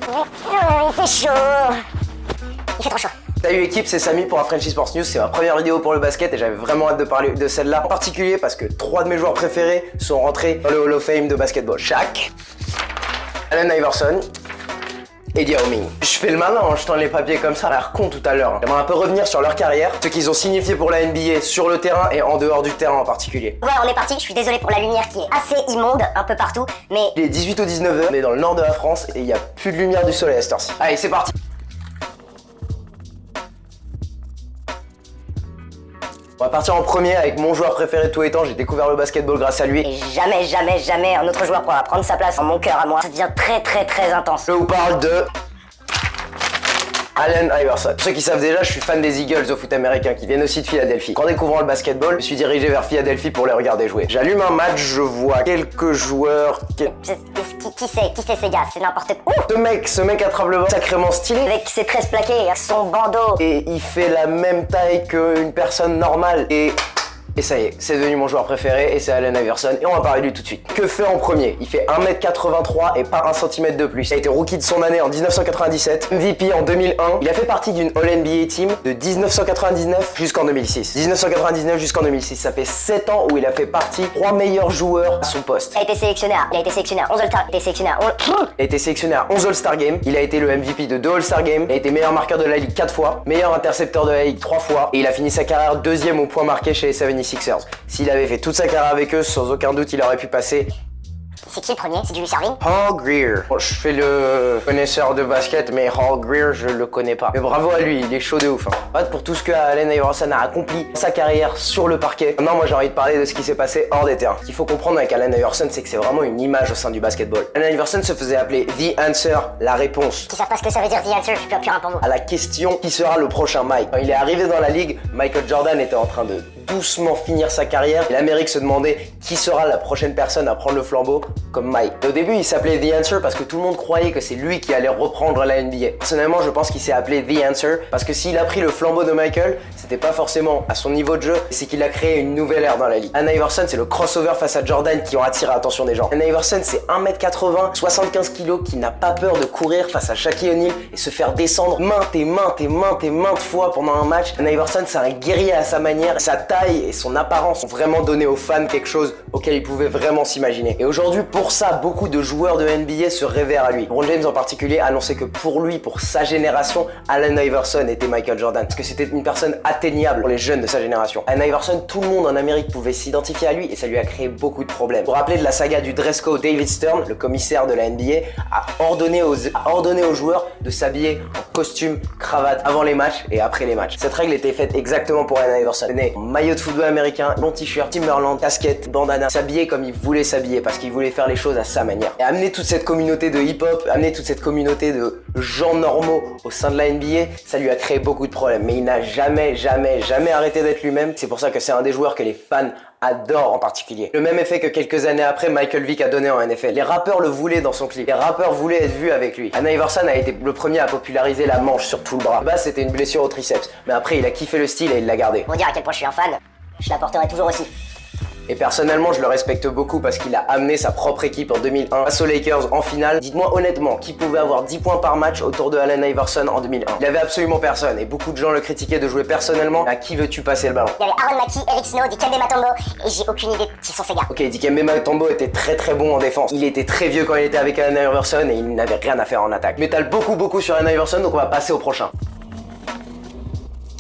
Il fait chaud. Il fait trop chaud. Salut équipe, c'est Samy pour un Frenchy Sports News. C'est ma première vidéo pour le basket et j'avais vraiment hâte de parler de celle-là. En particulier parce que 3 de mes joueurs préférés sont rentrés dans le Hall of Fame de basketball. Shaq, Allen Iverson et Yao Ming. Je fais le malin en jetant les papiers comme ça, ça a l'air con tout à l'heure. J'aimerais un peu revenir sur leur carrière, ce qu'ils ont signifié pour la NBA sur le terrain et en dehors du terrain en particulier. Ouais, on est parti, je suis désolé pour la lumière qui est assez immonde un peu partout, mais... Il est 18 ou 19h, on est dans le nord de la France et il n'y a plus de lumière du soleil à cette heure-ci. Allez, c'est parti. On va partir en premier avec mon joueur préféré de tous les temps. J'ai découvert le basketball grâce à lui. Et jamais un autre joueur pourra prendre sa place dans mon cœur à moi. Ça devient très intense. Je vous parle de Allen Iverson. Pour ceux qui savent déjà, je suis fan des Eagles au foot américain qui viennent aussi de Philadelphie. En découvrant le basketball, je me suis dirigé vers Philadelphie pour les regarder jouer. J'allume un match, je vois quelques joueurs... Qui c'est ces gars? C'est n'importe quoi. Ce mec attrape le ballon sacrément stylé. Avec ses 13 plaqués, son bandeau. Et il fait la même taille qu'une personne normale. Et ça y est, c'est devenu mon joueur préféré et c'est Allen Iverson et on va parler de lui tout de suite. Que fait en premier? Il fait 1m83 et pas 1 cm de plus. Il a été rookie de son année en 1997, MVP en 2001. Il a fait partie d'une All-NBA team de 1999 jusqu'en 2006. 1999 jusqu'en 2006, ça fait 7 ans où il a fait partie 3 meilleurs joueurs à son poste. Il a été sélectionné à 11 All-Star, il a été sélectionné à 11 All-Star Games, il a été le MVP de 2 All-Star Games, il a été meilleur marqueur de la Ligue 4 fois, meilleur intercepteur de la Ligue 3 fois et il a fini sa carrière deuxième au point marqué chez les 76ers. S'il avait fait toute sa carrière avec eux, sans aucun doute, il aurait pu passer. C'est qui le premier? C'est Julius Erving? Hal Greer. Bon, je fais le connaisseur de basket, mais Hal Greer, je le connais pas. Mais bravo à lui, il est chaud de ouf. Hein. Pour tout ce que Allen Iverson a accompli sa carrière sur le parquet. Maintenant, moi, j'ai envie de parler de ce qui s'est passé hors des terrains. Ce qu'il faut comprendre avec Allen Iverson, c'est que c'est vraiment une image au sein du basketball. Allen Iverson se faisait appeler The Answer, la réponse. Qui savent pas ce que ça veut dire The Answer, je suis plus un pour vous. À la question qui sera le prochain Mike. Quand il est arrivé dans la ligue, Michael Jordan était en train de doucement finir sa carrière et l'Amérique se demandait qui sera la prochaine personne à prendre le flambeau comme Mike. Au début, il s'appelait The Answer parce que tout le monde croyait que c'est lui qui allait reprendre la NBA. Personnellement, je pense qu'il s'est appelé The Answer parce que s'il a pris le flambeau de Michael, c'était pas forcément à son niveau de jeu, c'est qu'il a créé une nouvelle ère dans la ligue. Allen Iverson, c'est le crossover face à Jordan qui ont attiré l'attention des gens. Allen Iverson, c'est 1m80, 75 kg qui n'a pas peur de courir face à Shaquille O'Neal et se faire descendre maintes fois pendant un match. Allen Iverson, c'est un guerrier à sa manière. Sa taille et son apparence ont vraiment donné aux fans quelque chose auquel ils pouvaient vraiment s'imaginer. Et aujourd'hui, pour ça, beaucoup de joueurs de NBA se révèrent à lui. LeBron James en particulier a annoncé que pour lui, pour sa génération, Allen Iverson était Michael Jordan. Parce que c'était une personne atteignable pour les jeunes de sa génération. Allen Iverson, tout le monde en Amérique pouvait s'identifier à lui et ça lui a créé beaucoup de problèmes. Pour rappeler de la saga du dress code, David Stern, le commissaire de la NBA, a ordonné aux joueurs de s'habiller en costume, cravate avant les matchs et après les matchs. Cette règle était faite exactement pour Allen Iverson. Il venait en maillot de football américain, long t-shirt, Timberland, casquette, bandana, s'habiller comme il voulait s'habiller parce qu'il voulait faire les choses à sa manière. Et amener toute cette communauté de hip-hop, amener toute cette communauté de gens normaux au sein de la NBA, ça lui a créé beaucoup de problèmes. Mais il n'a jamais arrêté d'être lui-même. C'est pour ça que c'est un des joueurs que les fans adorent en particulier. Le même effet que quelques années après, Michael Vick a donné en NFL. Les rappeurs le voulaient dans son clip. Les rappeurs voulaient être vus avec lui. Allen Iverson a été le premier à populariser la manche sur tout le bras. Là, c'était une blessure au triceps. Mais après, il a kiffé le style et il l'a gardé. Pour dire à quel point je suis un fan, je la porterai toujours aussi. Et personnellement, je le respecte beaucoup parce qu'il a amené sa propre équipe en 2001 face aux Lakers en finale. Dites-moi honnêtement, qui pouvait avoir 10 points par match autour de Allen Iverson en 2001? Il avait absolument personne et beaucoup de gens le critiquaient de jouer personnellement. À qui veux-tu passer le ballon? Il y avait Aaron Mackey, Eric Snow, Dikembe Mutombo et j'ai aucune idée qui sont ces gars. Ok, Dikembe Mutombo était très bon en défense. Il était très vieux quand il était avec Allen Iverson et il n'avait rien à faire en attaque. Je m'étale beaucoup sur Allen Iverson, donc on va passer au prochain.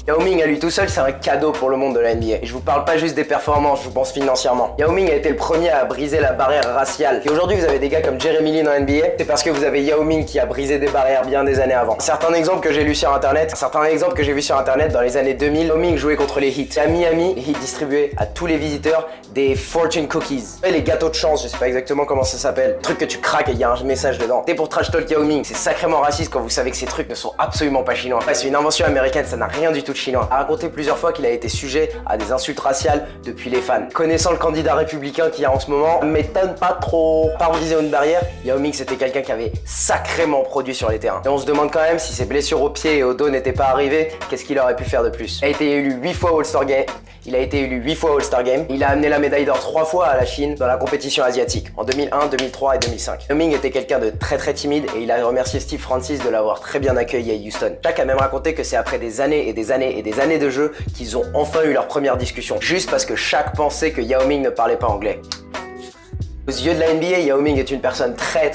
Yao Ming à lui tout seul, c'est un cadeau pour le monde de la NBA. Et je vous parle pas juste des performances, je pense financièrement. Yao Ming a été le premier à briser la barrière raciale. Et aujourd'hui, vous avez des gars comme Jeremy Lin en NBA, c'est parce que vous avez Yao Ming qui a brisé des barrières bien des années avant. Certains exemples que j'ai vu sur internet dans les années 2000, Yao Ming jouait contre les Heat. À Miami, les Heat distribuaient à tous les visiteurs des fortune cookies. Et les gâteaux de chance, je sais pas exactement comment ça s'appelle. Truc que tu craques et il y a un message dedans. C'est pour trash talk Yao Ming, c'est sacrément raciste quand vous savez que ces trucs ne sont absolument pas chinois. C'est une invention américaine, ça n'a rien du tout de chinois. A raconté plusieurs fois qu'il a été sujet à des insultes raciales depuis les fans. Connaissant le candidat républicain qu'il y a en ce moment, m'étonne pas trop. Par briser une barrière, Yao Ming c'était quelqu'un qui avait sacrément produit sur les terrains. Et on se demande quand même si ses blessures aux pieds et au dos n'étaient pas arrivées, qu'est-ce qu'il aurait pu faire de plus. Il a été élu 8 fois All-Star Game. Il a été élu 8 fois All-Star Game. Il a amené la médaille d'or 3 fois à la Chine dans la compétition asiatique, en 2001, 2003 et 2005. Yao Ming était quelqu'un de très timide et il a remercié Steve Francis de l'avoir très bien accueilli à Houston. Shaq a même raconté que c'est après des années et des années et des années de jeu qu'ils ont enfin eu leur première discussion, juste parce que Shaq pensait que Yao Ming ne parlait pas anglais. Aux yeux de la NBA, Yao Ming est une personne très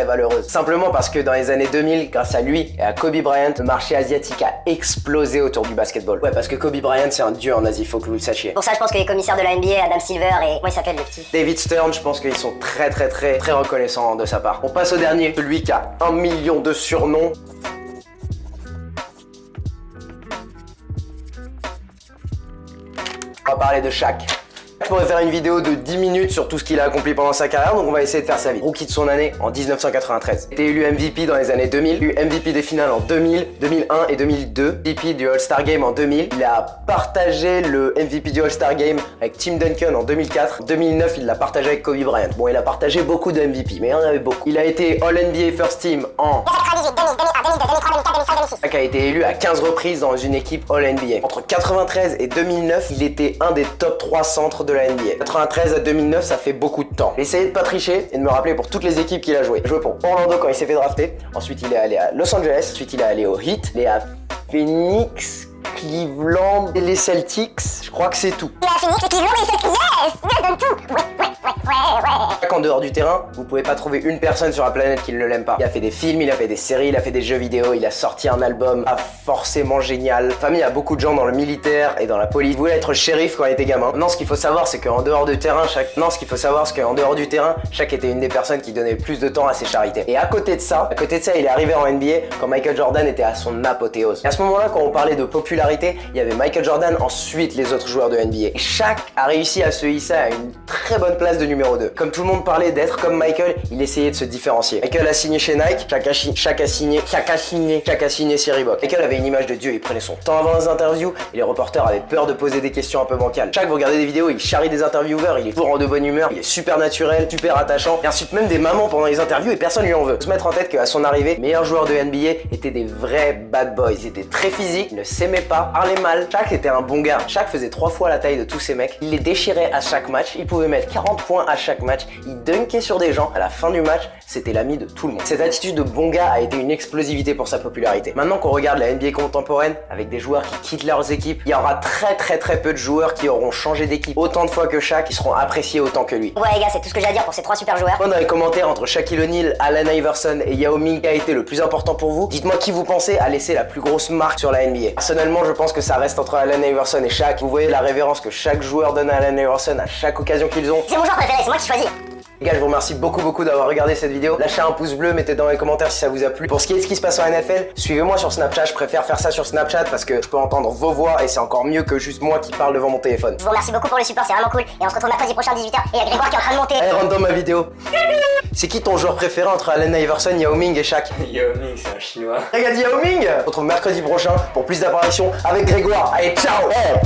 valeureuse. Simplement parce que dans les années 2000, grâce à lui et à Kobe Bryant, le marché asiatique a explosé autour du basketball. Ouais, parce que Kobe Bryant, c'est un dieu en Asie, faut que vous le sachiez. Pour ça, je pense que les commissaires de la NBA, Adam Silver et... Comment il s'appelle le petit? David Stern, je pense qu'ils sont très reconnaissants de sa part. On passe au dernier, celui qui a 1 million de surnoms. On va parler de Shaq. Je pourrais faire une vidéo de 10 minutes sur tout ce qu'il a accompli pendant sa carrière, donc on va essayer de faire sa vie. Rookie de son année en 1993. Il a été élu MVP dans les années 2000, élu MVP des finales en 2000, 2001 et 2002, MVP du All-Star Game en 2000. Il a partagé le MVP du All-Star Game avec Tim Duncan en 2004. En 2009, il l'a partagé avec Kobe Bryant. Bon, il a partagé beaucoup de MVP, mais il y en avait beaucoup. Il a été All-NBA First Team en 2018, Shaq a été élu à 15 reprises dans une équipe All-NBA. Entre 93 et 2009, il était un des top 3 centres de la NBA. 93 à 2009, ça fait beaucoup de temps. J'ai essayé de pas tricher et de me rappeler pour toutes les équipes qu'il a joué. Il a joué pour Orlando quand il s'est fait drafter. Ensuite, il est allé à Los Angeles. Ensuite, il est allé au Heat. Il est à Phoenix, Cleveland et les Celtics. Je crois que c'est tout. Il a Phoenix et Cleveland et les Celtics, yes! Il donne tout! Ouais. En dehors du terrain, vous pouvez pas trouver une personne sur la planète qui ne l'aime pas. Il a fait des films, il a fait des séries, il a fait des jeux vidéo, il a sorti un album pas forcément génial. Famille a beaucoup de gens dans le militaire et dans la police. Il voulait être shérif quand il était gamin. Maintenant, ce qu'il faut savoir, c'est qu'en dehors du terrain, Shaq était une des personnes qui donnait le plus de temps à ses charités. Et à côté de ça, il est arrivé en NBA quand Michael Jordan était à son apothéose. Et à ce moment-là, quand on parlait de popularité, il y avait Michael Jordan, ensuite les autres joueurs de NBA. Et Shaq a réussi à se hisser à une très bonne place de numéro 2. Comme tout le monde parlait d'être comme Michael, il essayait de se différencier. Michael a signé chez Nike, Shaq a signé chez Reebok. Michael avait une image de Dieu, il prenait son temps avant les interviews et les reporters avaient peur de poser des questions un peu bancales. Shaq, vous regardez des vidéos, il charrie des intervieweurs, il est toujours de bonne humeur, il est super naturel, super attachant, et insulte même des mamans pendant les interviews et personne lui en veut. Faut se mettre en tête qu'à son arrivée, les meilleurs joueurs de NBA étaient des vrais bad boys. Ils étaient très physiques, ils ne s'aimaient pas, parlaient mal. Shaq était un bon gars. Shaq faisait 3 fois la taille de tous ces mecs. Il les déchirait à chaque match, il pouvait mettre 40 points à chaque match, il dunkait sur des gens. À la fin du match, c'était l'ami de tout le monde. Cette attitude de bon gars a été une explosivité pour sa popularité. Maintenant qu'on regarde la NBA contemporaine, avec des joueurs qui quittent leurs équipes, il y aura très peu de joueurs qui auront changé d'équipe autant de fois que Shaq, qui seront appréciés autant que lui. Ouais les gars, c'est tout ce que j'ai à dire pour ces 3 super joueurs. Dans les commentaires entre Shaquille O'Neal, Allen Iverson et Yao Ming, qui a été le plus important pour vous? Dites-moi qui vous pensez a laissé la plus grosse marque sur la NBA. Personnellement, je pense que ça reste entre Allen Iverson et Shaq. Vous voyez la révérence que chaque joueur donne à Allen Iverson à chaque occasion qu'ils ont. C'est mon joueur préféré, c'est moi qui choisis. Les gars, je vous remercie beaucoup d'avoir regardé cette vidéo. Lâchez un pouce bleu, mettez dans les commentaires si ça vous a plu. Pour ce qui est de ce qui se passe en NFL, suivez-moi sur Snapchat. Je préfère faire ça sur Snapchat parce que je peux entendre vos voix et c'est encore mieux que juste moi qui parle devant mon téléphone. Je vous remercie beaucoup pour le support, c'est vraiment cool. Et on se retrouve mercredi prochain à 18h. Et il y a Grégoire qui est en train de monter. Allez, rentre dans ma vidéo. C'est qui ton joueur préféré entre Allen Iverson, Yao Ming et Shaq? Yao Ming, c'est un chinois. Regarde Yao Ming. On se retrouve mercredi prochain pour plus d'apparitions avec Grégoire. Allez, ciao. Allez